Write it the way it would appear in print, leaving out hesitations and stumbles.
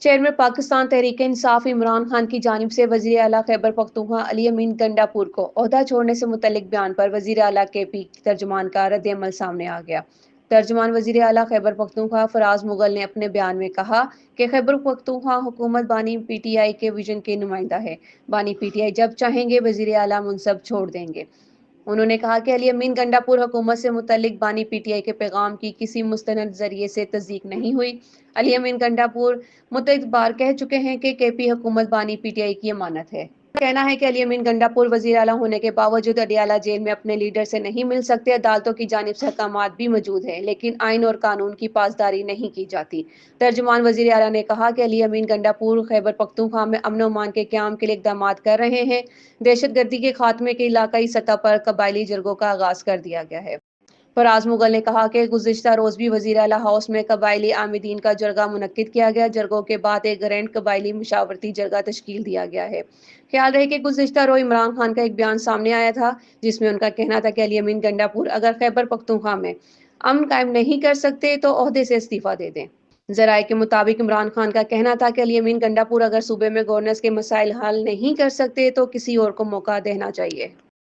Chairman Pakistan Tehreek Insaf Imran Khan की जानिब से वजीर आला खैबर पख्तूनख्वा अली अमीन गंडापुर को ओहदा छोड़ने से मुतल्लिक बयान पर वजीर आला के पी तर्जुमान का रद्द-ए-अमल सामने आ गया। तर्जुमान वजीर आला खैबर पख्तूनख्वा फराज मुगल ने अपने बयान में कहा कि खैबर पख्तूनख्वा हुकूमत बानी पीटीआई के विजन के नुमाइंदा है। बानी पीटीआई जब चाहेंगे वजीर आला मुनसब छोड़ देंगे। उन्होंने कहा कि अली अमीन गंडापुर हुकूमत से मुतल्लिक बानी पीटीआई के पैगाम की किसी मुस्तनद जरिए से तस्दीक नहीं हुई। अली अमीन गंडापुर मुतअद्दिद बार कह चुके हैं कि केपी हुकूमत बानी पीटीआई की अमानत है। कहना है कि अली अमीन गंडापुर वजीर आला होने के बावजूद अडियाला जेल में अपने लीडर से नहीं मिल सकते। अदालतों की जानिब से अहकामात भी मौजूद हैं, लेकिन आइन और कानून की पासदारी नहीं की जाती। तर्जुमान वजीर आला ने कहा कि अली अमीन गंडापुर खैबर पख्तूनख्वा में अमन अमान के क़याम के लिए इक़दामात कर रहे हैं। दहशत गर्दी के खात्मे के इलाकाई सतह पर कबायली जरगों का आगाज कर दिया गया है। फराज मुगल ने कहा कि गुज़िश्ता रोज़ भी वज़ीर आला हाउस में कबायली आमिदीन का जरगा मुनक्किद किया गया। जरगों के बाद एक ग्रैंड कबायली मुशावरती जरगा तश्कील दिया गया है। ख्याल रहे कि गुज़िश्ता रोज़ इमरान खान का एक बयान सामने आया था, जिसमें उनका कहना था कि अली अमीन गंडापुर अगर खैबर पख्तूनख्वा में अमन कायम नहीं कर सकते तो ओहदे से इस्तीफा दे दें। ज़राए के मुताबिक इमरान खान का कहना था कि अली अमीन गंडापुर अगर सूबे में गवर्नेंस के मसाइल हल नहीं कर सकते तो किसी और को मौका देना चाहिए।